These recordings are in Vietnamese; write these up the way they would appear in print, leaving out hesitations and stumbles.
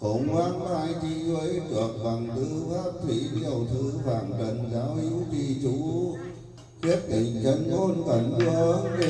khổng vang lai chi với trược bằng tư pháp thủy điều thứ vàng trần giáo hữu trì chú thiết tình chân ngôn cẩn vương đi.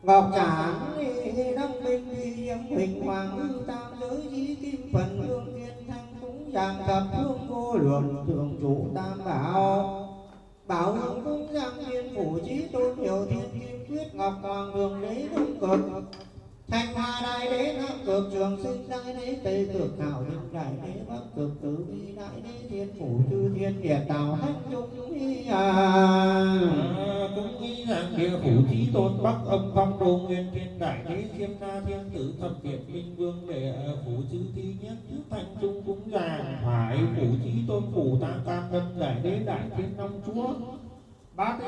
Ngọc trán đăng minh yếm hình hoàng hư tam giới dĩ kim phần hương thiên thanh cúng dạng thập hương vô lượng thường trụ tam bảo hương cung giang thiên phủ chí tôn hiệu thiên kim quyết ngọc hoàng đường đế đông cực thanh hoa đại đế nam cực trường sinh đại đế tây cực hảo thiên đại đế bắc cực tứ vi đại đế thiên phủ chư thiên địa tào thánh trung hi cũng nghĩ rằng địa phủ chí tôn bắc âm phong đô nguyên thiên đại đế chiêm na thiên tử thập điện minh vương đệ phủ chư thi nhất thứ thanh trung cũng giàng phải phủ chí tôn phủ tam cam lâm đại đế đại thiên long chúa bát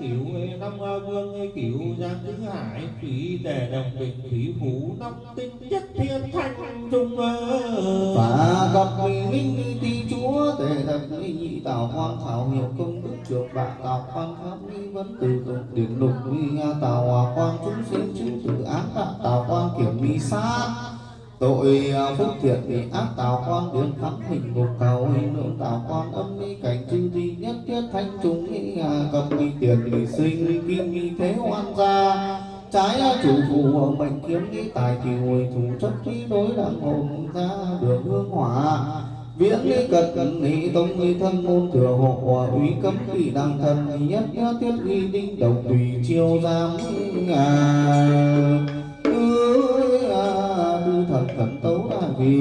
cửu năm vương cửu giang tứ hải thủy tề đồng bình thủy phủ năm tinh nhất thiên thanh trung và gặp minh ti chúa tề thập nhị tào quan thảo hiệu công đức trường bạc tào quan pháp nghi vấn từ tổng điển lục uy tào hòa quan chúng sinh chứng tử án tạ tào quan kiểm mi sát tội phúc thiện bị ác tào quan biến khắp hình ngục cầu hình lượng tào quan âm ni cảnh chư thi nhất thiết thanh trung nghĩ cầm nghi tiền bị sinh kim nghi thế oan gia trái chủ phù mệnh kiếm nghi tài thì hồi thủ chấp trí đối đẳng hồn ra đường hương hỏa viễn lý cật cận lý tông lý thân môn thừa hộ úy cấm kỵ đăng thần nhất thiết ghi đinh đồng tùy chiêu giam tư thần cẩn tấu đại vì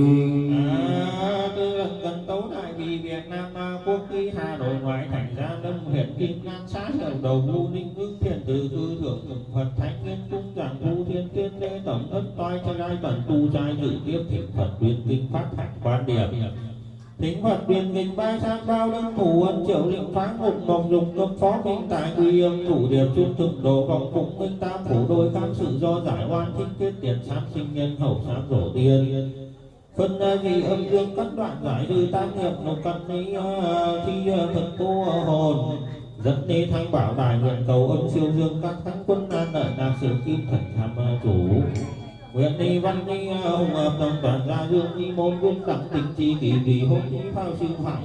tư thần cẩn tấu đại vì Việt Nam quốc kỳ Hà Nội ngoại thành Gia Lâm huyện Kim Lan xã đầu đầu lưu ninh ưng thiền từ tư thượng mừng Phật thánh nguyên cung giảng thu thiên tiên lễ tổng ất toai cho rai tần tu trai dự tiếp thỉnh Phật tuyên kinh phát hành quan điểm thính Phật tuyên kinh bái sát bao lưng thủ ân triệu liệu phá ngục mộng dùng cấp phó minh tại quy âm thủ điệp trung thực đồ vòng phụng minh tam phủ đôi khám sự do giải oan thích tiết tiền sát sinh nhân hậu sát rổ tiên phân vì âm dương cắt đoạn giải dư tam nghiệp nộp căn thi thần cô hồn dẫn đi thanh bảo đại nguyện cầu âm siêu dương các thánh quân an lợi đạc sự kim thần tham chủ nguyện đi văn đi hùng hợp đồng toàn gia dương đi môn quân đẳng tình chi kỳ kỳ hôn đi phao siêu phải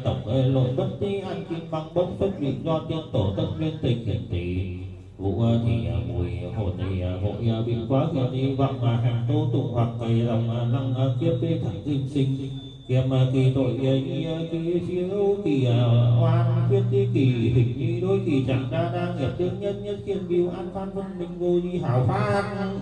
tổng lội bất đi ăn kim băng bốc xuất vị do tiên tổ tân nguyên tình hiển tỷ vụ thì mùi hồn thì hội bị quá kia đi vọng hành tô tụng hoặc ngày lòng lăng kiếp bê thẳng kim sinh kiềm kỳ tội kỳ chiếu kỳ oan khuyết tí kỳ hình như đôi kỳ chẳng đa đa nghiệp tương nhân nhất kiên biêu an phan phân minh vô đi hảo phan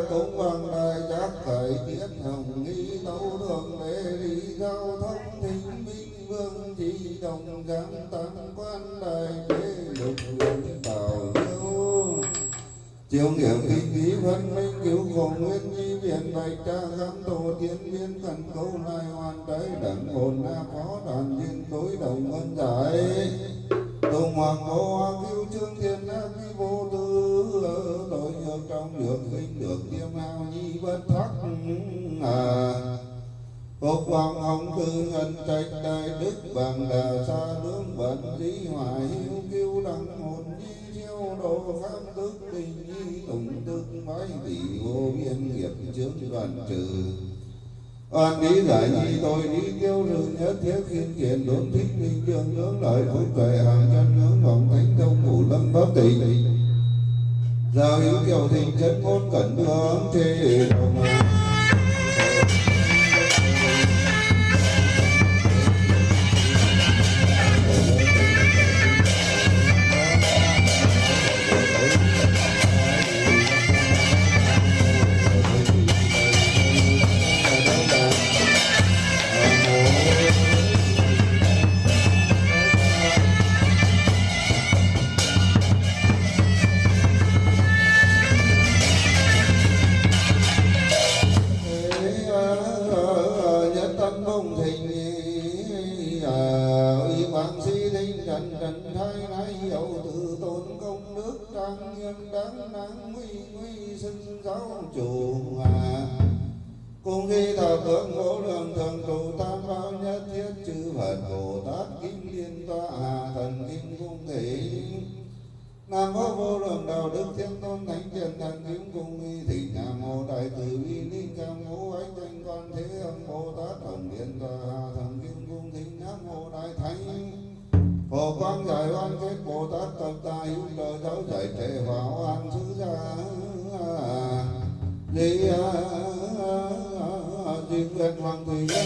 cũng bằng đại giác khởi tiết hồng nghi tấu đường lễ đi giao thông thính minh vương chỉ đồng giang tăng quan đại đế lục lục bảo nhiêu chiếu nghiệm kinh khí phân minh cứu khổ nguyên nhi viện bạch cha khám tổ tiến viên cần câu lai hoàn trái đẳng hồn na phó đoàn viên đối đồng ân giải tùng hoàng vô hoa cứu trương thiên na vi vô tư tội nhược trong được vinh được tiêm hao nhi bất thắc Phúc hoàng hồng tư ngân trạch đại đức bằng đà xa lương bẩn dĩ hoài hiếu cứu đăng hồn nhi chiêu đồ khám tức tình nhi tùng tức bái vị vô biên nghiệp chướng đoàn trừ oan lý giải nhi tôi đi tiêu rừng nhất thiết khiên kiện đốn thích minh dương hướng lợi phúc tuệ hàng chân hướng vọng thánh thông phủ lâm pháp tịnh giao hữu kiều thịnh chân ngôn cẩn hướng thế đồng trần trần thái thái hiệu tự tôn công đức trang nghiêm đáng nắng nguy nguy sinh giáo chủ cùng khi thờ phượng vô lượng thường trụ tam bảo nhất thiết chư Phật Bồ Tát kim liên tọa thần kim cung thị nam mô vô lượng đạo đức thiên tôn thánh hiền thần kim cung nghi thị nam mô đại từ bi ni cam ngũ ánh thanh quan thế âm Bồ Tát thần liên tọa thần kim cung thị nam mô đại thánh phổ quang giải oan kết Bồ Tát tập ta hữu trợ giáo giải trệ vào an sứ gia di di nguyện hoàng thủy nhân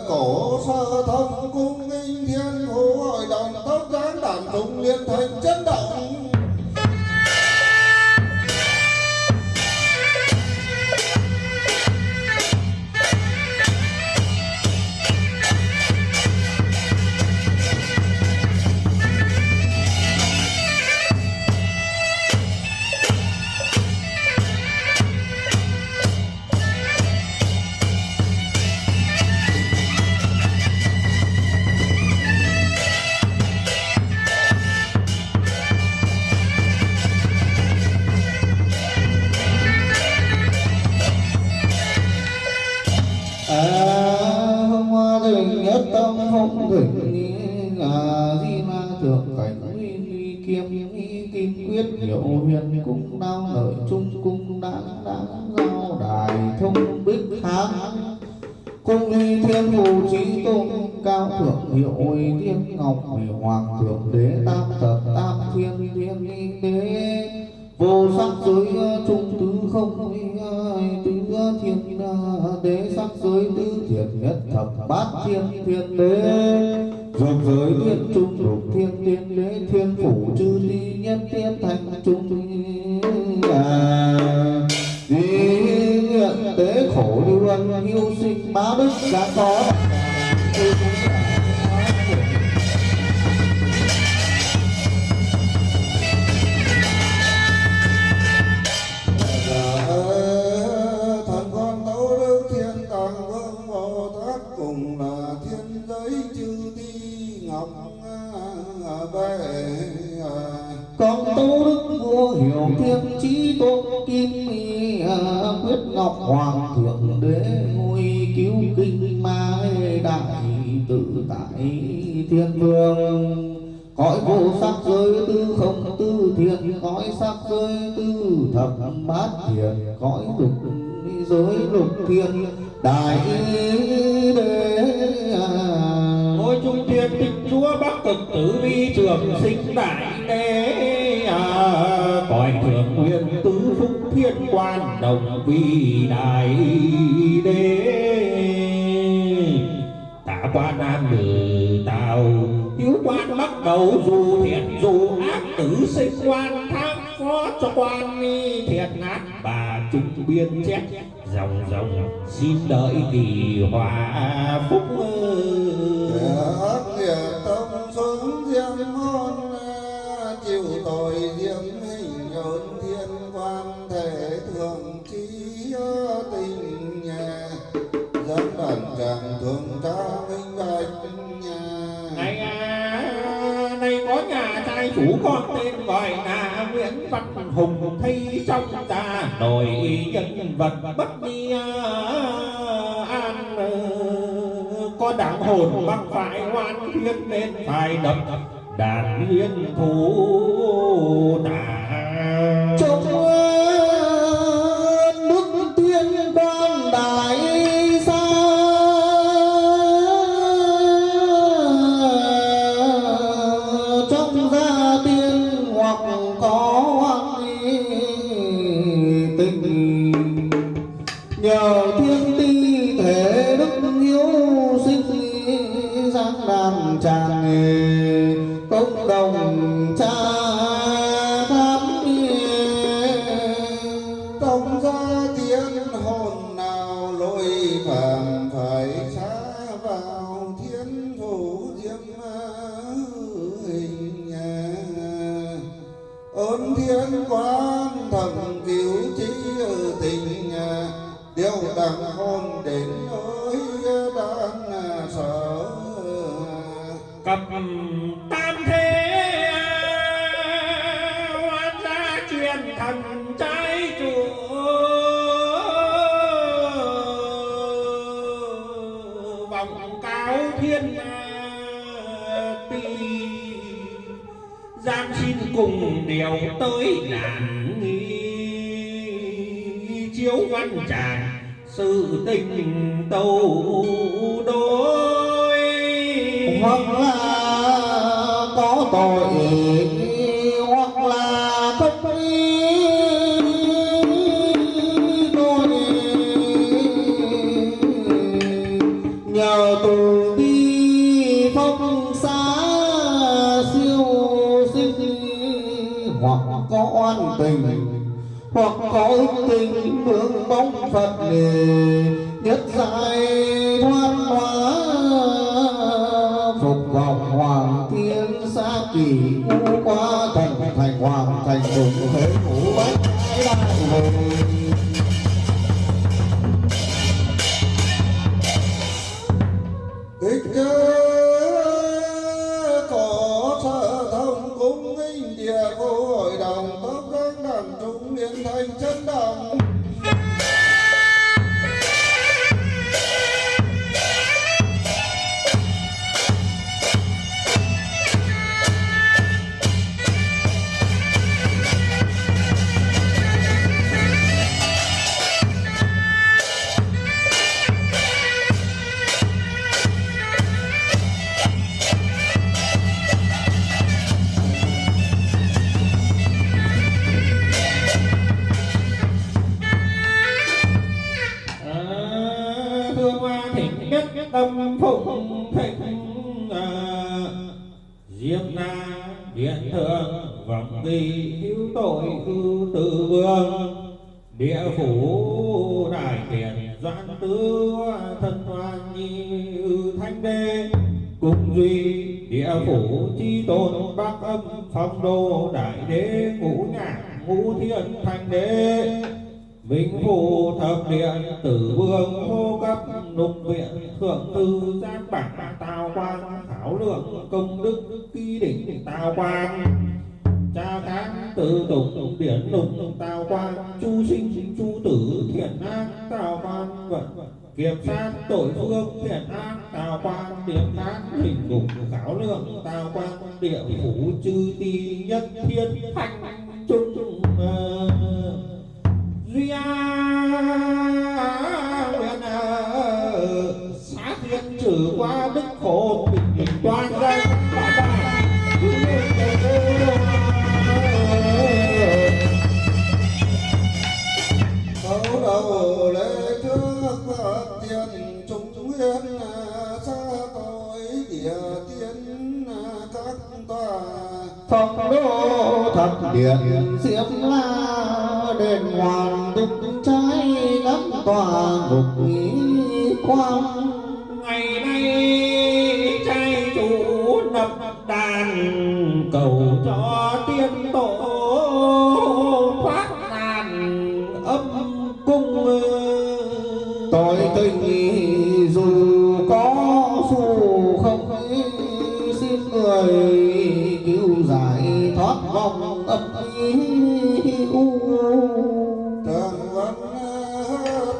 cổ sơ thông cung nghinh thiên thủ hội đồng tốc giáng đàn trung liên thành chấn động phong thỉnh di ma thượng cảnh uy kim kim quyết hiệu huyền cung đao lợi trung cung đáng giao đài thông bích thắng cung ly thiên phù trí tôn cao thượng hiệu uy thiên ngọc hoàng thượng đế tam thập tam thiên thiên đế vô sắc giới trung tứ không tứ thiên đế sắc giới tứ thiện nhất thập bát thiên thiên đế dục giới thiên trung lục thiên thiên đế thiên phủ chư ly nhất thiên thành trung di nguyện tế khổ lưu ân hiu sinh bá đức đã có con tố đức vua hiểu thiên trí tôn kim quyết ngọc hoàng thượng đế ngôi cứu kinh ma đại tự tại thiên vương cõi vô sắc giới tư không tư thiện cõi sắc giới tư thập bát thiện cõi lục giới lục thiên đại đế ngôi trung thiên tịch chúa bắc cực tử vi trường sinh đại đế cõi thượng nguyên tứ phúc thiên quan đồng vi đại đế tạ quan nam ngự tào hiếu quan bắt đầu dù thiện dù ác tử sinh quan thác phó cho quan thiện ác bà trung biên chép dòng dòng xin đợi kỳ hòa phúc nghĩa tâm xuống diêm môn chịu tội diêm hình nhơn thiên quan thể thường trí tình nhà dẫn đàn tràng thường tra minh bạch này có nhà trai chủ con tên gọi là Nguyễn Văn Hùng thấy trong ta nổi nhân vật bất đi an có đẳng hồn mắc phải oan thiên nên phải đập đàn liên thủ đà trong đức thiên quan đại sa trong gia tiên hoặc có oan tình nhờ thiên ti thể đức hiếu sinh giang đàn tràng công đồng cha thiên quan thần cứu chí tình điều đẳng hồn đến ơi đang sợ cập tam thế oan gia truyền thần trái chủ vọng cáo thiên ti giam xin cùng điều tới đàn nghi chiếu văn tràng sự tình tâu đối hoặc là có tội hoặc là không tôi nhờ từ bi phong xá siêu sinh hoặc có oan tình hoặc có ước tình hướng bóng Phật nhất giải thoát hóa phục vọng hoàng thiên xa kỳ u quá thần thành hoàng thành đủng thế ngũ bách đại hùng kích có sở thông cung nghinh địa vô hội đồng tóc các đàn trung biến thành chân đồng tâm phụng thịnh diêm na điện thượng vọng kỳ hữu tội ư tự vương địa phủ đại thiện doãn tứ thân hoan nhi ư thanh đế cùng duy địa phủ chi tôn bắc âm phong đô đại đế ngũ nhạc ngũ thiên thanh đế vĩnh phủ thập điện tử vương hô cấp lục viện thượng thư giám bảng tào quan khảo lượng công đức ký đỉnh tào quan cha cán tự tục điển lục tào quan chu sinh chu tử thiện ác tào quan vận kiểm sát tội phước thiện ác tào quan điểm ác hình cục khảo lượng tào quan địa phủ chư ti nhất thiên thanh trung duy nguyện xá thiên trừ qua đức khổ bình toàn danh khấu đầu lễ trước tiền chúng huyên xa tội địa tiến các tòa phong đô thập điện diệp la đền hoàng đúc trái ngắm tòa ngục nghĩ quan ngày nay trai chủ nập đàn cầu cho tiên tổ thoát nạn âm cung tội tình dù có phù không xin người cứu giải thoát vòng âm u trường văn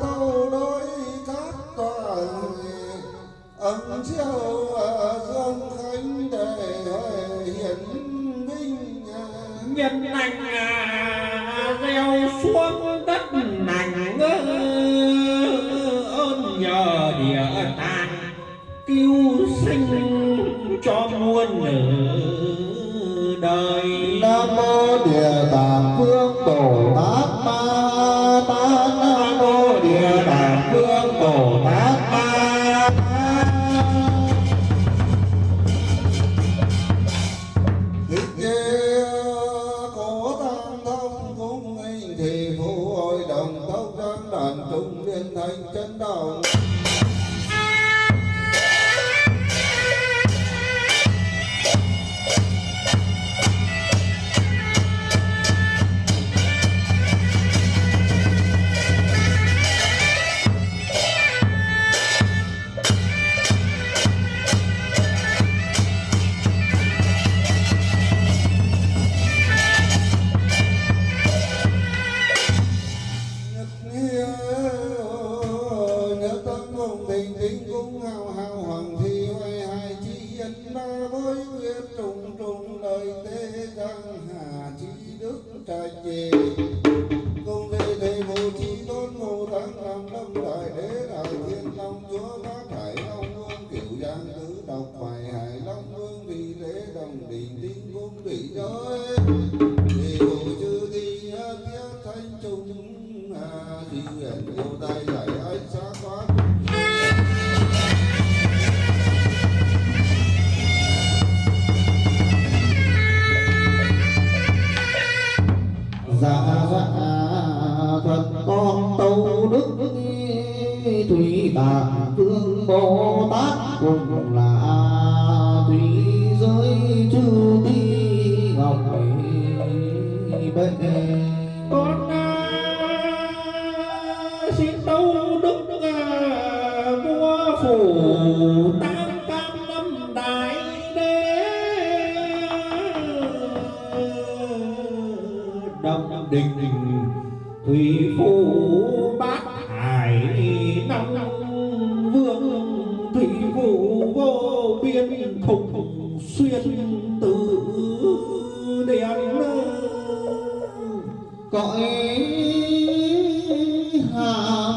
tâu đối các tòa ấm chiêu dương khánh để hiển minh nhân anh gieo xuống đất nành ơn nhờ địa tạng cứu sinh cho muôn đời. Nam mô Địa Tạng Vương Bồ Tát Ma Tát. Nam mô Địa Tạng Vương Bồ Tát Ma Tát. Thích ghê có tam thông cung minh thì phụ hội đồng tâu trang đàn trung liên thành chân đồng. trai chê công về thầy vô chi tôn ngô tăng làm lâm đại đế đại thiên long chúa bát hải long vương kiểu giang tứ độc bài hải long vương vì lễ đồng đình tinh cung thủy giới thì hộ chư thi tiết thanh trung di huyền yêu tay giải ánh sáng quán dạ thuật con tâu đức thủy tạng phương bồ tát cùng là thủy giới chư ti ngọc bệ con xin tâu đức vua phủ tam cam năm đại đế đồng đình thủy phủ bát hải năm vương thủy phủ vô biên thục xuyên tử điện cõi hạ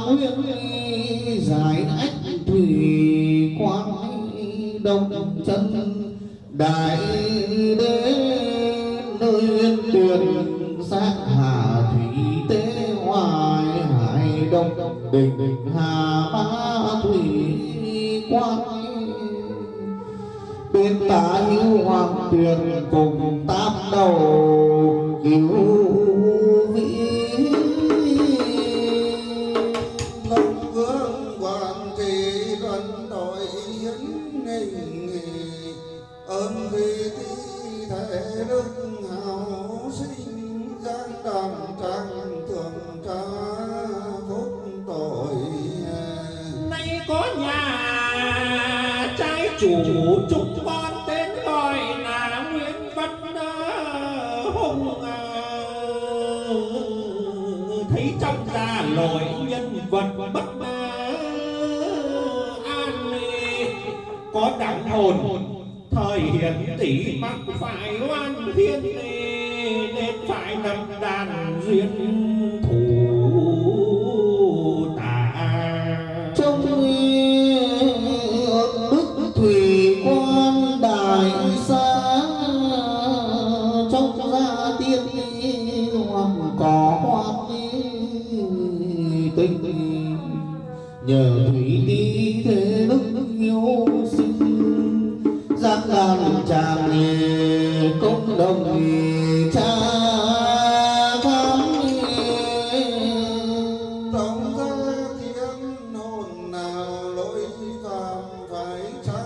nguyên giải ách thủy quang đông chân đại đế nơi yên tuyền sát hà thủy tế hoài hải đông đình hà ba thủy quang bên tả hữu hoàng tuyền cùng tam đầu cứu vĩ long vương quan trì luân tội hiến hình ơn vì thi thể đức hào sinh giang đàn trang thường tra phúc tội nay có nhà trai chủ chúc con tên gọi là Nguyễn Văn Hùng thấy trong gia lội nhân vật bất an có đẳng hồn thời hiện tỷ mắc phải oan thiên nên phải nằm đàn duyên thủ tà trong đức thủy quan đại xa trong gia tiên hoặc có hoa tinh nhờ thủy đi thế đức yêu sinh giác đàn tràng công đồng cha thắm trong gia thiên hồn nào lỗi phạm phải trả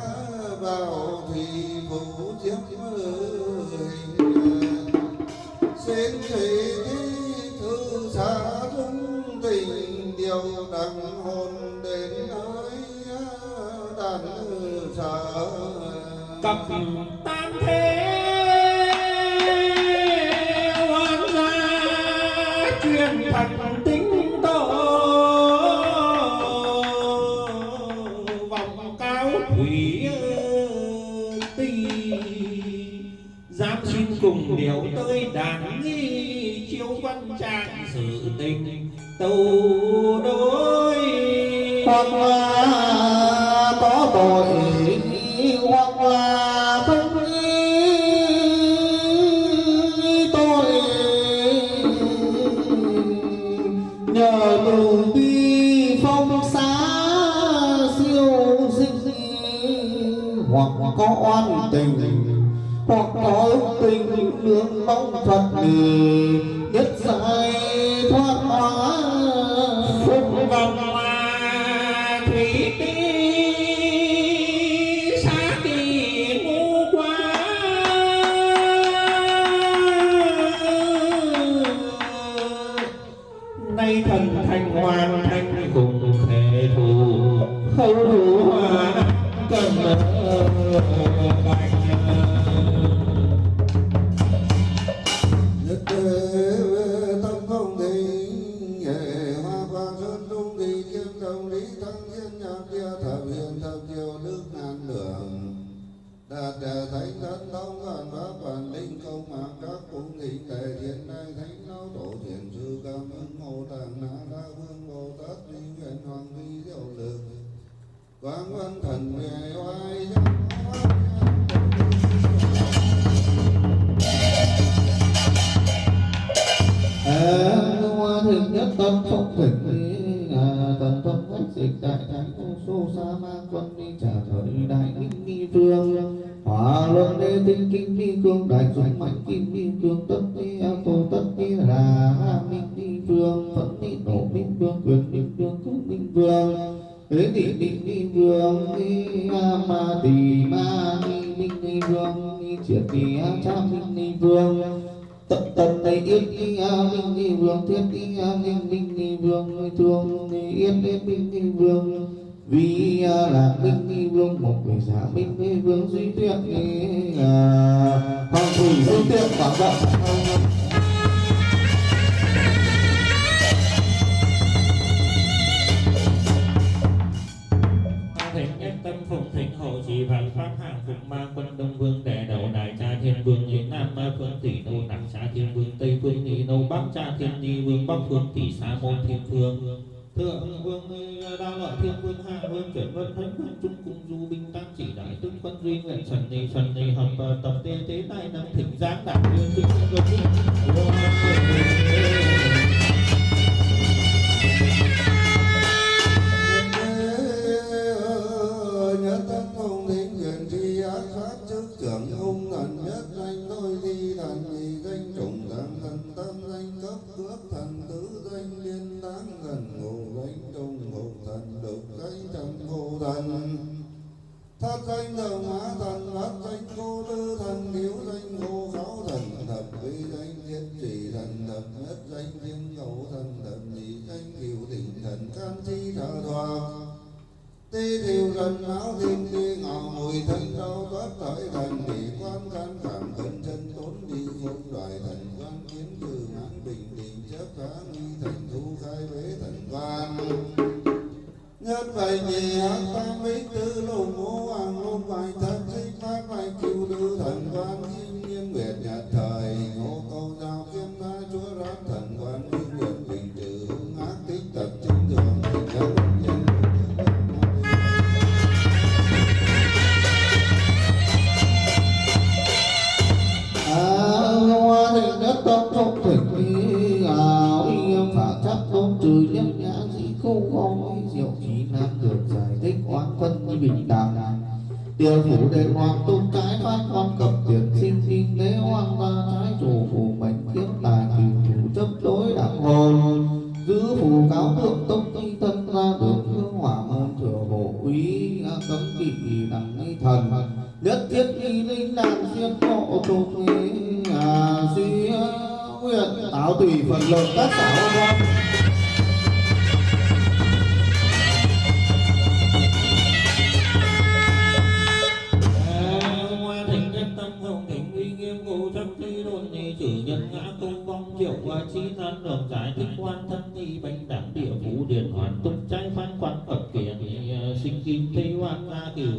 vào thì phụ chiếm hình xin thủy thư xa dung tình điều đặng hồn đến nơi đàn sở cặp tam thế oan gia truyền thần tính tổ vòng cao thủy tì dám xin cùng điều tới đàn nghi chiếu văn trạng sự tình tâu đối hoặc là có tội hoặc là không tội nhờ từ bi phong xá siêu sinh hoặc có oan tình hoặc có ước tình nương mong Phật nhất giải thoát hóa phúc vòng thủy ti xa kỳ ngu quá nay thần thành hoàn thành cùng thể thù hậu thủ hòa cần nhất tâm không tình hoa quang sơn trung thì kiếm đồng lý thăng thiên nhạc kia thập hiền thập kiều nước ngàn đường đạt thánh thân thông hoàn pháp bản linh công mạng các cung thỉnh tề thiên nay thánh hoa thịnh nhất tân phong thịnh tần thông khách dịch đại thánh vô số sa ma quân đi trả thời đại kinh nghi vương hỏa luân đế tinh kinh nghi cương đại dũng mạnh kim nghi cương tất ni tô tất ni là minh nghi vương phật ni nổ minh vương quyền minh vương cung minh vương thế tỷ định nghi vương ni ma tỳ ma nghi minh nghi vương nghi triệt tỳ cha minh nghi vương tận tận này yết ni minh nghi vương thiết ni minh nghi vương thương ni yết minh nghi vương vì là minh nghi vương một vị giả minh nghi vương duy tuyệt hoàng thủy duy tuyệt quảng vận thịnh nhất tâm phụng thịnh hộ trì vạn pháp hạng phụng ma quân đông vương đệ đầu đại cha thiên vương nhị nam ma phương tỷ nô nặc cha thiên vương tây phương nhị nô bắc cha thiên nhi vương bắc phương tỷ sa môn thiên phương thượng vương đa lợi thiên vương hạ vương chuyển vân thánh vương trung cung du binh tam chỉ đại tướng quân duy nguyện trần ni hợp tập tê tế đại năm thịnh giáng đại viên trinh quân nhất tâm không thính nguyện tri ác pháp chức trưởng hung thần nhất danh đôi thi thần nhị danh trùng tăng thần tâm danh cấp cước thần tứ danh liên táng thần ngũ danh trung ngũ thần lục danh trầm ngũ thần thất danh đầu mã thần bát danh cô tư thần thiếu danh ngô kháo thần thập vi danh thiết chỉ thần thập nhất danh thiên ngẫu thần thập nhị danh kiều tỉnh thần can chi thờ thoạc tê thiêu thần áo thiên đi ngọ mùi thân đau toát thời thần bị quan can cảm cận chân tốn đi không đoài thần quan kiến trừ mãn bình định chấp phá nghi thành thu khai bế thần quan nhất vậy nhị hắc tam bích tư lục ngũ hoàng lục bài thất sinh phát bài cửu tư thần quan kim nghiêm nguyệt nhật thời ngô câu giao kiếm tha chúa rát thần quan minh nguyệt bình trừ hung ác tích tập chính thường thành các nhân hoa thịnh nhất tâm phong thịnh uy nghiêm phả chấp tôn trừ nhất nhã dĩ không không diệu trí nam được giải thích oán phân như bình đẳng tiêu phủ đệ hoàng tôn trái phát quan cập tiền sinh kinh tế hoang ta trái chủ phủ mệnh kiếp tài kỳ thủ chấp đối đẳng hồn giữ phủ cáo thượng tông thi thân ra được hương hỏa môn thừa hộ úy cấm kỵ đẳng nghi thần nhất thiết y linh đàn xuyên hộ trục duy nguyện tạo tùy phần lợi tất cả hoan hoa thịnh nhất tâm hồng thịnh uy nghiêm ngũ chấp thi đồn nhị trừ nhân ngã công vong triệu và chi nan đường giải thích quan thân thi bánh đẳng địa phủ điển hoàn tung trái phán quan ập kiển sinh kim thi hoan gia cửu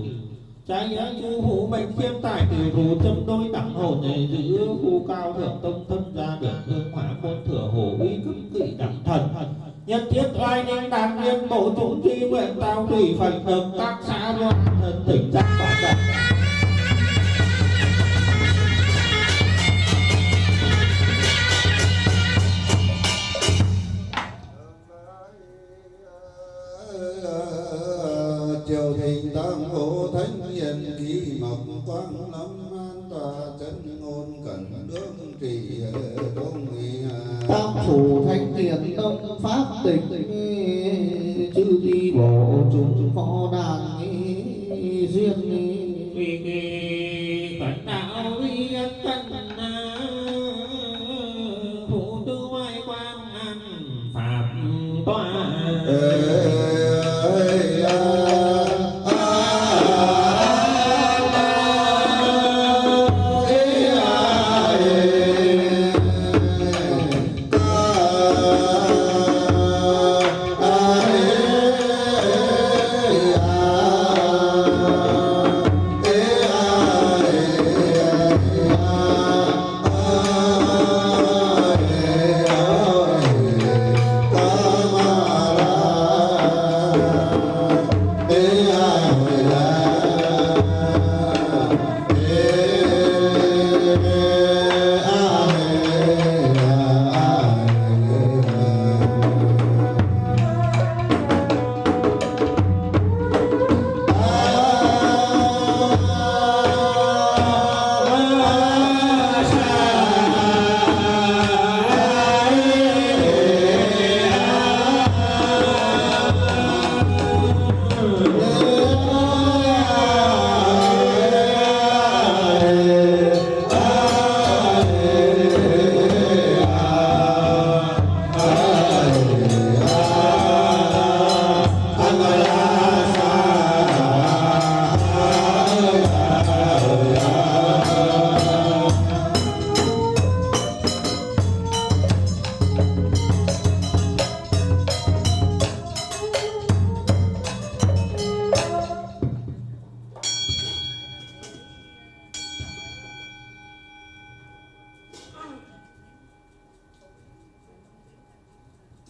trái chú hữu mệnh khiêm tài cửu thủ châm đôi đẳng hồn này giữ khu cao thượng tông thân ra được hương hỏa môn thừa hổ uy cấm kỵ đẳng thần nhất thiết oai ninh đàn viên bộ chúng thi nguyện tao tùy phần được các xã loan thần tỉnh giác bản đẳng triều thịnh tam hộ thánh hiền kỳ mộc quang lâm an tòa chân ngôn cẩn đương trì đông nghị tam phủ thanh tiền đông pháp tịch chư đi bộ chúng phó đàn duyên vì phật đạo uy ân thân phụ tư ngoại quan an phạm tòa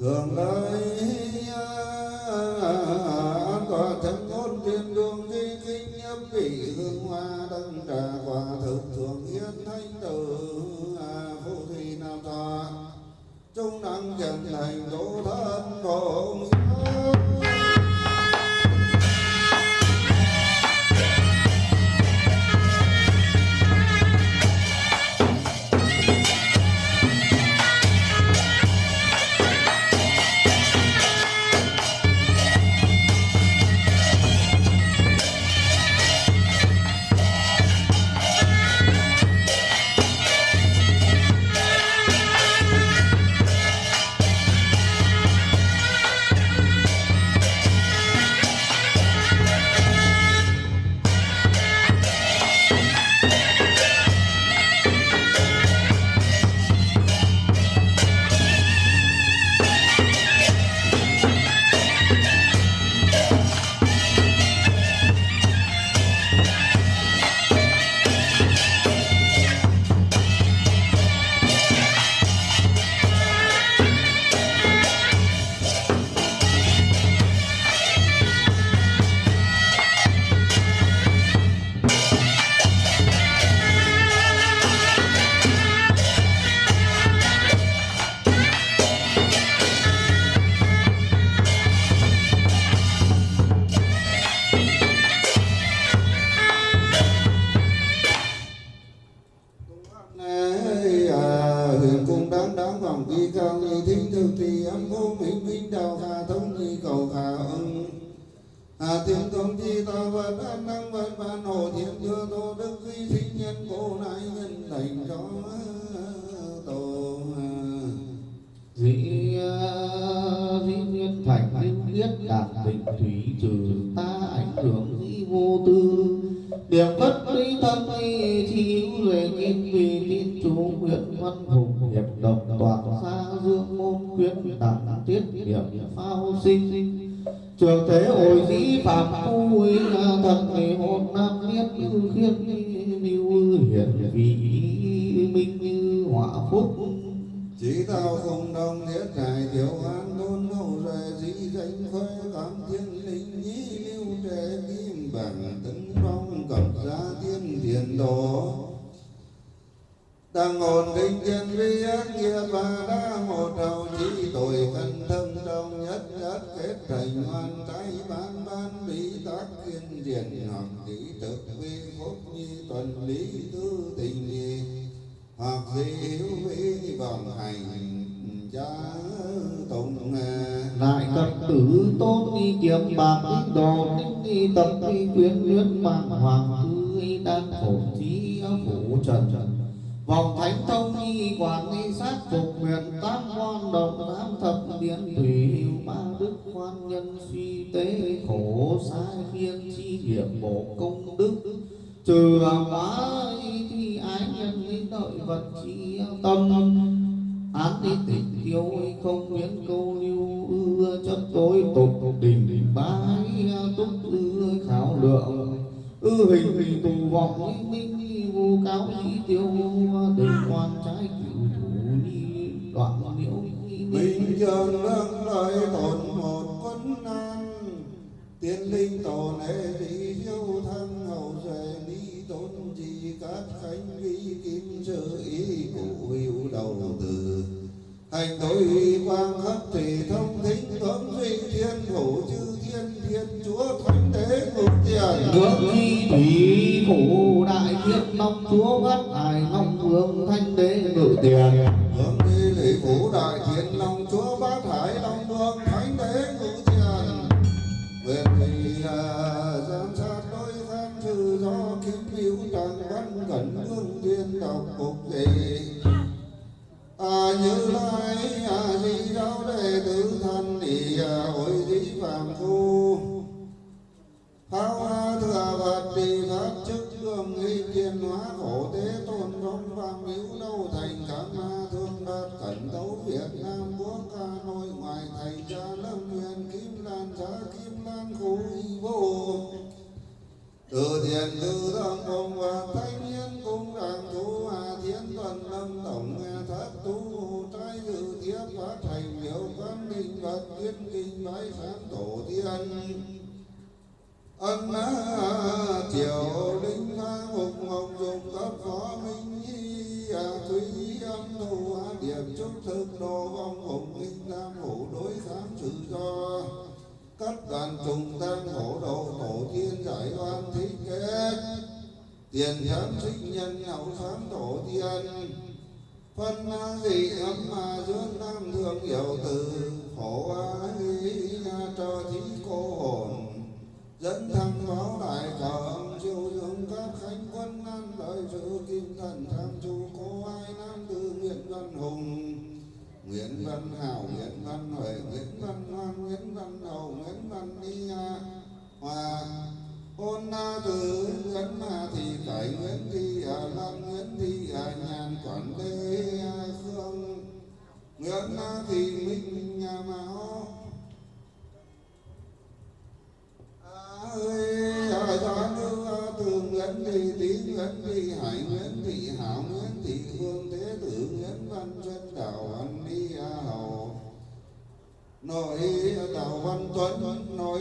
thường lời an toàn thân ngôn tiền đường di kinh nhâm vị hương hoa đăng trà quả thực thường hiến thanh tử phù thủy nam tòa trung năng chân thành đỗ thân cùng huyền cung đáng đáng vòng kỳ cao nghi thính thực trì âm vô minh minh đạo khả thông nhi cầu khả ưng tiếng công chi ta vật an năng vật ban hộ thiên thừa tô đức duy thính nhân cổ nại nhân thành cho tổ dĩ nguyên thành linh biết đạt định thủy trừ ta ảnh hưởng dĩ vô tư điểm bất lý thân chi huệ kim vì tin chú nguyện văn hùng hiệp đồng toàn xa dương môn khuyến đẳng tiết điểm phao sinh trường thế hồi dĩ phạm phu thật hồn nam niết khiết lưu hiển vị minh như họa phúc chỉ tao không đồng thiết trải tiểu an tôn hậu rề dĩ danh khoe cảm thiên linh nhí lưu trẻ kim bằng tấn phong cẩm giá thiên thiền đồ đang ổn định chân vi ác nghiệp và đã một đầu chỉ tội khẩn thân trong nhất nhất kết thành hoàn trái ban ban bí tác kiên điển học lý thực vi phúc nhi tuần lý tư tình nhi hoặc di hữu vĩ vọng hành cha tùng lại cập tử tôn đi kiếm bạc đồ đi tập đi quyến luyến mạng hoàng tư đang phổ trí phủ trần vòng thánh thông y quản y sát phục huyền tam quan đồng tám thập biến thủy hữu ba đức quan nhân suy tế khổ sai khiên chi hiểm bộ công đức trừ hóa thi ái nhân lý đợi vật chi tâm án đi tình yêu không miễn câu lưu ưa chấp tối tục đình bái túc ưa khảo lượng hình tù vọng minh vô cáo chí tiêu đình quan trái cửu thủ ni đoạn liễu minh trường lương lời tồn một quân an tiên linh tổ lễ đi diêu thân hậu rề ni tôn trì cát khánh vi kim sư ý cụ hữu đầu từ hành đối quang hấp thủy thông thính hướng duy thiên thủ chư thiên thiên chúa thánh đế ngục tiền hướng chi thủy phủ đại thiên long chúa bắt hải long vương thanh đế ngự tiền hướng đi lỷ phủ đại thiên long chúa bát hải long vương thánh đế ngự tiền nguyện thì giám sát đối kháng trừ do kim hữu tràng văn cẩn hương thiên độc cục gì như lai di giáo đệ tử thân đi hội dĩ phạm phu thao thừa vật đi pháp chức gương nghi kiên hóa khổ tế tôn phong phạm hữu đâu thành bát tuyết kinh bái sám tổ tiên ân triều linh mục ngọc dục cấp phó minh nhi quý âm thù điệp trúc thực đồ vong hùng linh tam hổ đối khám sự do cắt đàn trùng tam hổ đầu tổ tiên giải oan thích kết tiền khám sinh nhân hậu khám tổ tiên phân dị âm dương nam thương hiểu từ khổ cho thí cô hồn dẫn thăng báo đại cẩm chiêu dương các khánh quân an lợi sự kim thần tham chu cô ai nam tư nguyện văn hùng Nguyễn Văn Hảo, Nguyễn Văn Huệ, Nguyễn Văn Hoan, Nguyễn Văn Hậu, Nguyễn Văn Ni Hòa Hôn Tử, Nguyễn Thị Cải, Nguyễn Thị Lan, Nguyễn Thị Nhàn, Quản Lê Khương, Nguyễn Thị Minh Mão Giá Ngư Từ, Nguyễn Thị Tý, Nguyễn Thị Hải, Nguyễn Thị Hảo, Nguyễn Thị Hương, Thế Tử, Nguyễn Văn Xuân, Đào Văn Ni Hậu nội Đào Văn Tuấn, nội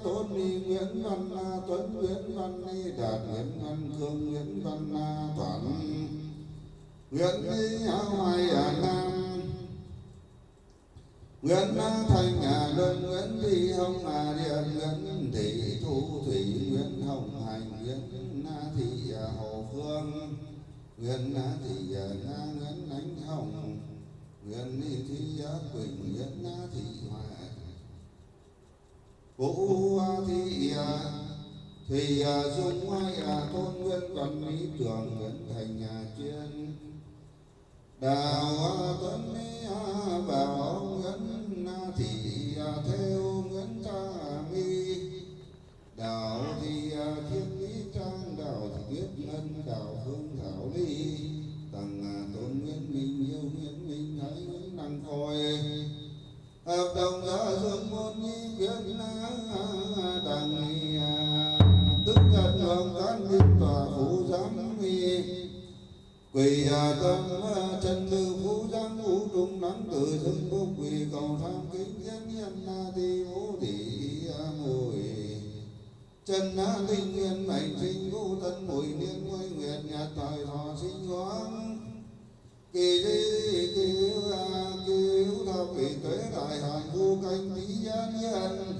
Tôn Ni, Nguyễn Văn Tuấn, Nguyễn Văn Ni Đạt, Nguyễn Văn Cương, Nguyễn Văn Toản, Nguyễn Hoài Nam, Nguyễn Thành Luân, Nguyễn Thị Hồng Điện, Nguyễn Thị Thu Thủy, Nguyễn Hồng Hành, Nguyễn Thị Hồ Phương, Nguyễn Thị Nga, Nguyễn Ánh Hồng, Nguyễn Thị Quỳnh, Nguyễn Thị Hòa, Vũ Thị Dung, Tôn Nguyễn Văn Mỹ Trường, Nguyễn Thành Chuyên, Đào Tuấn Bảo, Nguyễn Thị Theo, Nguyễn Trà My, Đào Thị Thiên Lý Trang, Đào Thị Tuyết Ngân, Đào Phương Thảo Ly, Tầng Tôn Nguyễn Minh Yêu, Nguyễn Minh Thái, Nguyễn Đăng Khôi, hợp đồng gia dương môn nhi Việt Đằng tức nhận hưởng cán liên tòa phủ giám mi quỳ tâm chân tư phú giám vũ trung nắng từ dương bốc quỳ cầu tham kính nhân nhân ti vũ thị mùi chân linh nguyên mệnh sinh vũ tân mùi niên ngôi nguyệt nhật thời thọ sinh hoáng kỳ di cứu thập vị tuế đại hành khu canh tí gia nhân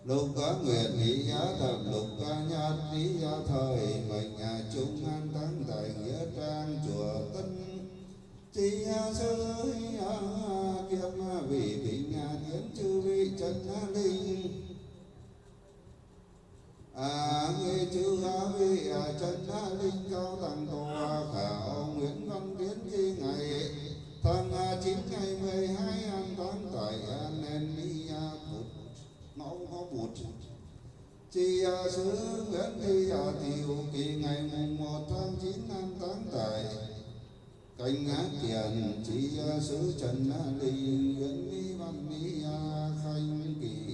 lục cá nguyệt lý giá thập lục ca nhát lý giá thời mệnh trung an tăng tại nghĩa trang chùa Tân chi sư kiếp vị bình thiến chư vị chân linh nghe chư vị chân linh cao tầng tòa khảo Nguyễn Văn Tiến chi ngày tháng 9 ngày 12 tháng tại nên đi bụt máu có bụt chi sứ Nguyễn Thị Tiểu kỳ ngày mùng 1 tháng 9 năm tháng tại canh tiền chi sứ Trần Linh Nguyễn Lý Văn Lý Khanh kỳ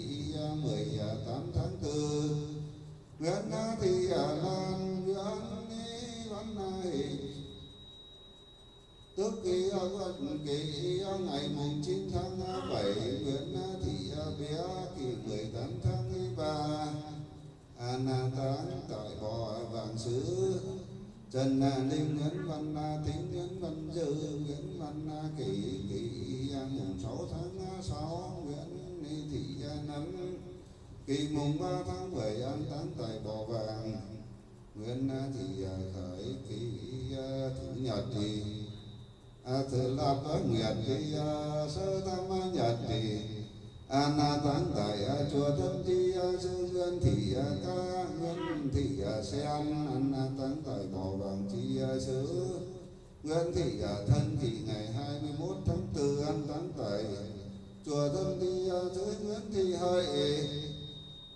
18 tháng 4 Nguyễn Thị Lan Nguyễn Lý Văn Này tức kỳ quân kỳ ngày mùng 9 tháng 7 Nguyễn Thị Bé kỳ 18 tháng 3 an táng tại Bò Vàng Sứ Trần Linh Nguyễn Văn Tính Nguyễn Văn Dư Nguyễn Văn Kỳ mùng 6 tháng 6 Nguyễn Thị Nấm kỳ mùng 3 tháng 7 an táng tại Bò Vàng Nguyễn Thị Khởi kỳ Chủ nhật thì Thứ Lập Nguyệt thì Sơ Tam Nhật thì an táng tại chùa Tân Chi sư Nguyễn Thị Ca Nguyễn Thị Sen an táng tại Bò Vàng chi sứ Nguyễn Thị Thân thì ngày 21 tháng 4 an táng tại chùa Tân Chi sư Nguyễn Thị Hợi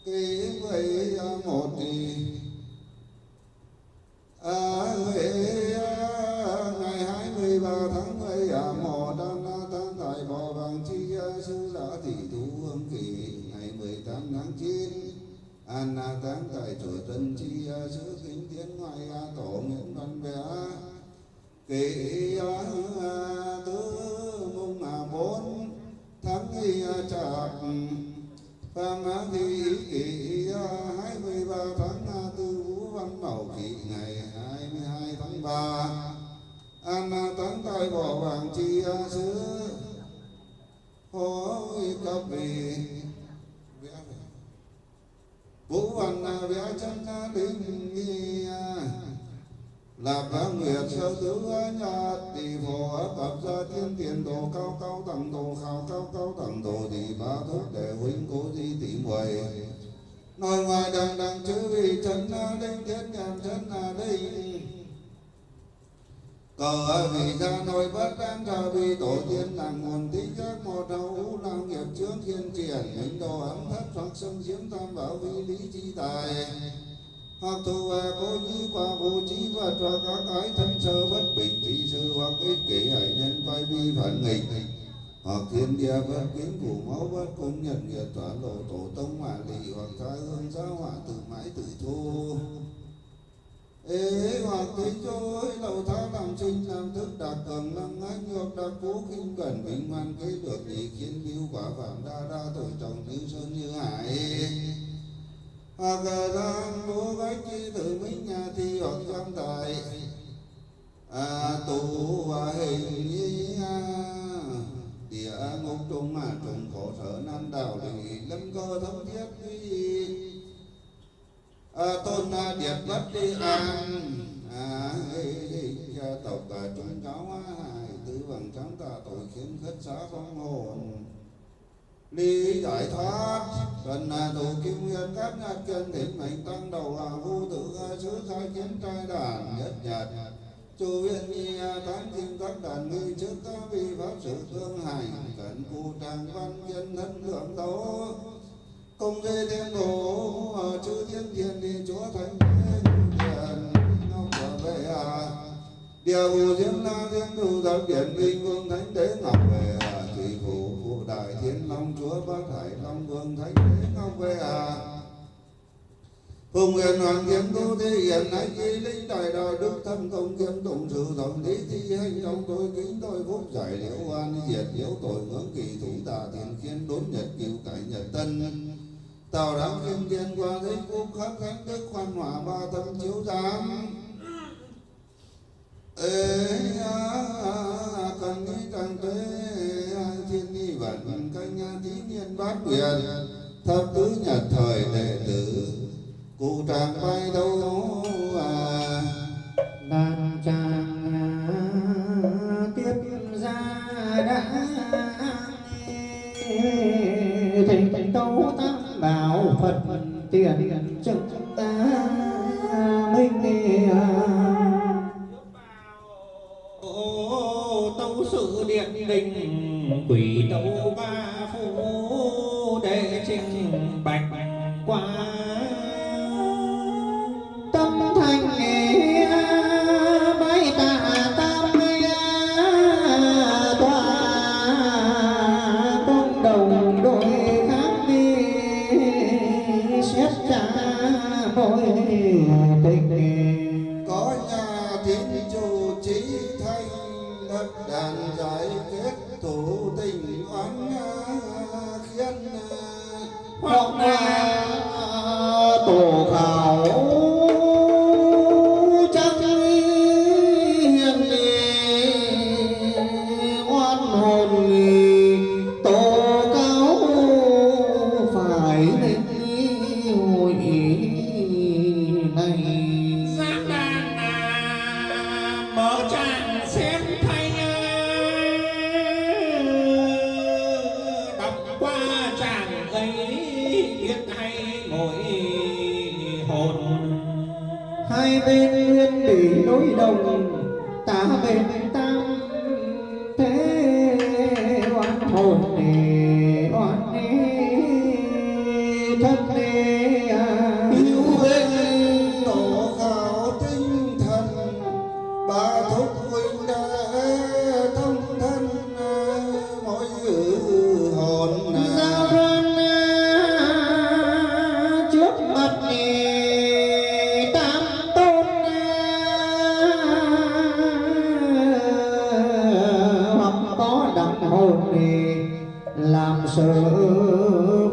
kỳ 11 thì ngày 23 tháng 11 đang táng tại Bò Vàng chi sư Lã Thị Tú Hương kỳ ngày 18 tháng 9 an táng tại chùa Tân Chi sư Kính Tiến ngoại tổ Nguyễn Văn Bé kỳ tứ mùng 4 tháng Phạm Thị Kỷ 23 tháng 4 Vũ Văn Mậu Kỷ ngày 22 tháng 3 An táng tại Võ Vàng Chi Sứ Hối cấp vị Vũ Văn vẽ chân linh nghi Lạp nguyệt sơ tứ nhật tỷ phổ cập gia tiên tiền đồ cao cao tầng đồ khảo cao cao tầng đồ thì ba thúc để huynh cố di tỷ muội nội ngoài đằng đằng chữ vì chân linh thiết nhàn chân linh cờ vì gia nội bất an thờ vì tổ tiên làng nguồn tích giác một hậu làm nghiệp chướng thiên triển minh đồ ấm thất hoặc xâm chiếm tam bảo vi lý chi tài hoặc thù cố chí qua vô trí và cho các cái thân sơ bất bình trí sư hoặc ích kỷ hải nhân quay vi phản nghịch hoặc thiên địa bất kính phủ máu bất cung nhận nghiệp tỏa lộ tổ tông hỏa lị hoặc thái hương giáo hỏa tự mãi tự thu ế hoặc thế chối lậu thá làm sinh làm thức đạt cường năng ách ngược đặc phú kinh cẩn bình ngoan kế được nhị khiến lưu quả phạm đa đa tội trọng như sơn như hải hoặc đang bố gái chi tự minh nhà thi hoặc giam tài tù và hình nhi địa ngục trung trùng khổ sở nan đảo thì lâm cơ thống thiết vi tôn điệt bất đi an gia tộc trung cáo hài tứ bằng trắng tà tội khiến khất xá phong hồn lý giải thoát cần thủ kim nguyên các nhạc chân thỉnh mệnh tăng đầu vô tử sứ khai kiến trai đàn nhất nhật chủ viện nhi tán kim các đàn nghi trước các vi pháp sự thương hành cẩn cụ tràng văn kiên thân lượng tấu công dê thiên đồ chư thiên thiên đi chúa thánh thiền ngọc về địa vụ diêm la thiên thủ thập điện bình vương thánh đế ngọc về thủy phủ đại thiên long chúa bát hải long vương thánh đế ngọc về phùng nguyện hoàng kiếm tu thế hiện nay chi linh đại đạo đức thâm công kiếm tụng sự tổng lý thi hành trong tôi kính tôi phúc giải liễu oan diệt liễu tội ngưỡng kỳ thủ tà thiên khiến đốn nhật cứu cải nhật tân tạo đáo kim thiên qua thế phúc khắc thánh đức khoan hỏa ba tâm chiếu giám cần nghĩ càng tuế thiên ni vận canh thí niên bát quyền thập tứ nhật thời đệ tử cụ tràng bay đâu đàn tràng tiếp ra đã thỉnh tấu tam bảo Phật tiền trực ta minh tấu sự điện đình quỷ tấu ba phủ để trình bạch qua tâm thành bái tạ tam tòa công đồng đội khác đi xét trả mỗi tình có nhà thiên chủ trí thanh lập đàn giải kết thủ tình oán khiên hoặc tổ khảo chắc hiền oan hồn tổ cáo phải lên hội này giáp đàn mở tràng xem thay đọc qua tràng ấy biết hay mỗi hồn hai bên nguyên bị đối đồng ta bên tam thế oan hồn nề oan thân nề yêu bên tổ khảo tinh thần ba thúc huynh đệ thông thân mỗi hồn giao đoan trước mặt tam tôn hoặc có đặng hồn làm sợ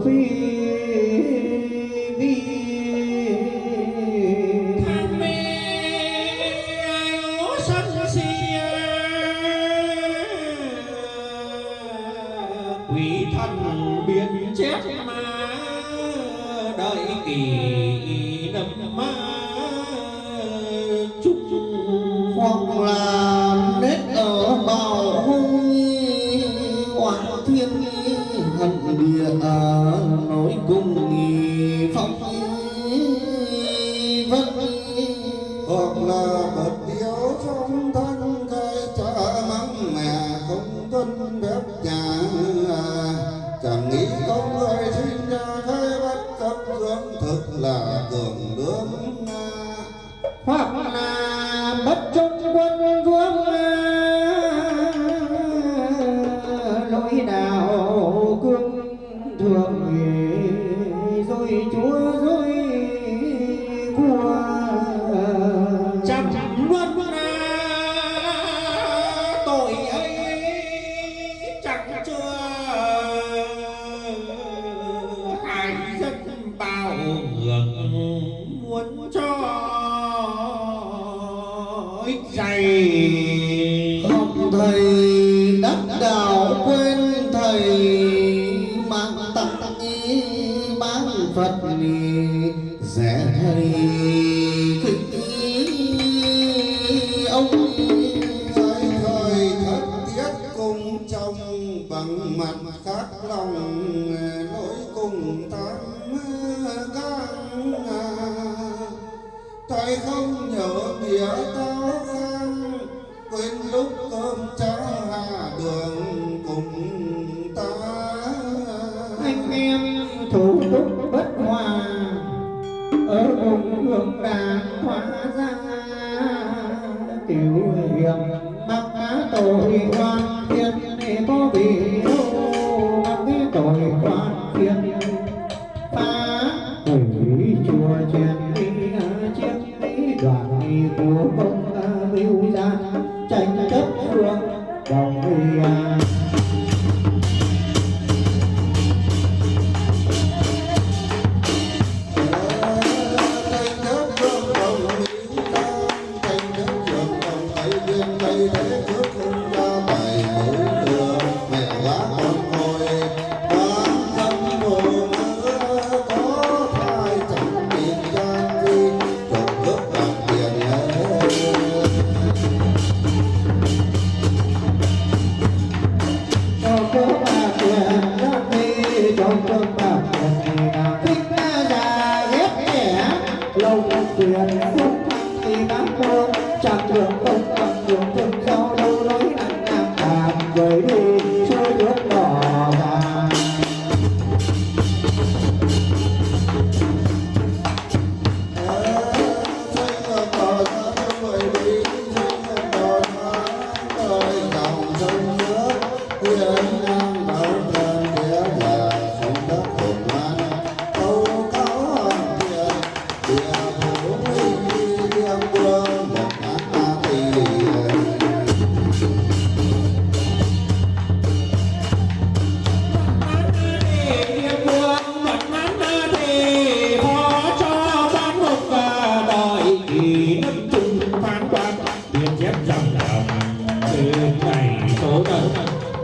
phi vi tham mê ai ó sân si quỷ thần biến chết mà đợi kỳ năm ma chúc hoặc là nết ở bào hung oán thiên hận địa nối cùng phong vân hoặc là bật yếu trong thân cây cha mắng mẹ không tuân phép nhà, chẳng nghĩ có người sinh ra thế bất cấp dưỡng thực là cường lương, hoặc là bất trung quân vương lối đạo cương thường rồi chúa rồi vua chăm luân tội ấy chẳng chưa ai dân bao ngược muốn cho ích dày học thầy đắc đạo quên thầy mang tặng ý mang Phật rẻ thầy thích ông giới thời thất tiết cùng chồng bằng mặt khác lòng lối cùng tám căng, thầy không nhớ nghĩa tao gan quên lúc cơm cháo hạ đường cùng ta, anh em thủ tục bất hòa ở cùng hương đàn hóa ra tiểu hiểm mắc tội quan thiên có bị đâu mắc tội quan thiên phá hủy chùa chiền đi chiếc đi đoàn đi của công mưu gian tranh chấp phương vòng đi chẳng được công bằng đường thương giao đâu lối nặng nặng đàn với đi chơi nước đỏ vàng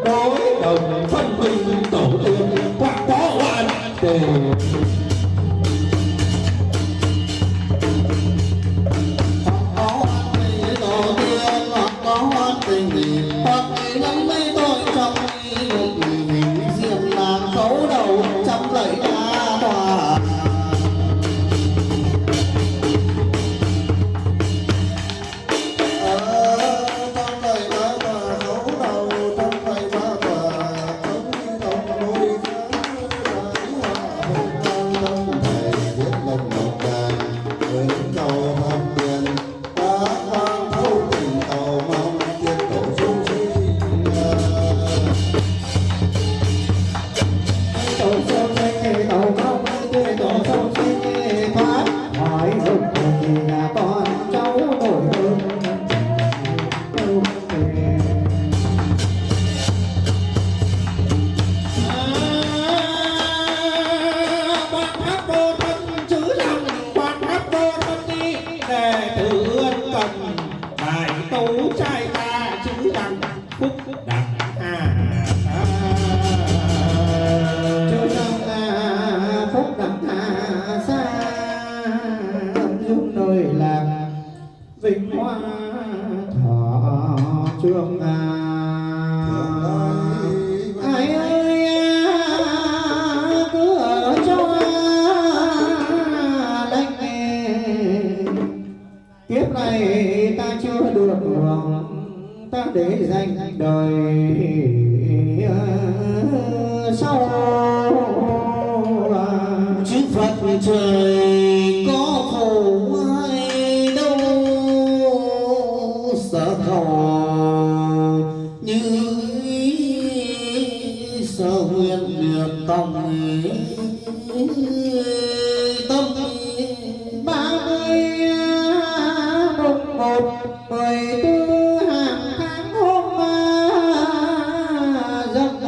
đối đồng phân minh tổ tiên hoặc có oan tề để danh đời sau. Chư Phật trời có khổ ai đâu sợ khổ như sở huyền được tòng tâm 30/1/14 hàng tháng hôm dâng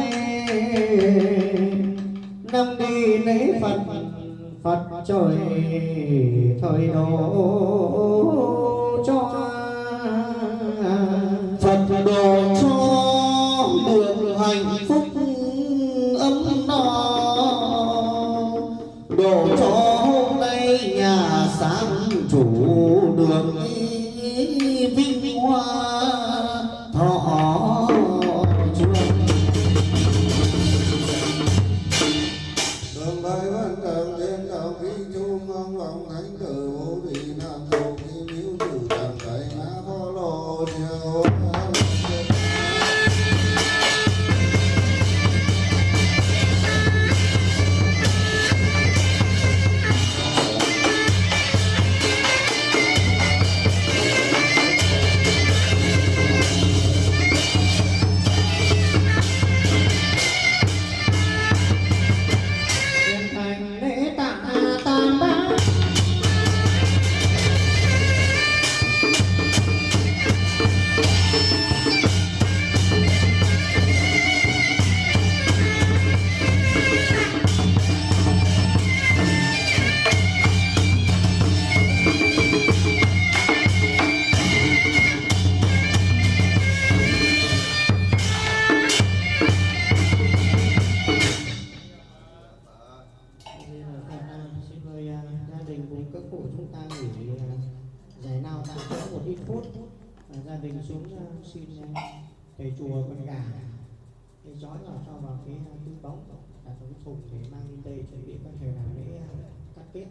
năm đi lễ Phật Phật trời thời độ cho Phật độ cho được hạnh phúc ấm no, độ cho hôm nay nhà sáng chủ được vinh hoa thọ trường. Đường đại văn đẳng thiên đạo khí chu ngong vọng thánh tử vô thị nam cầu kim hiếu tử tạng đại ngã phó lô chiều. Gia đình xuống xin thầy chùa con gà cái chói cho vào cái túi bóng đặt vào cái thùng để mang lên đây chuẩn bị có thể làm lễ cắt kết.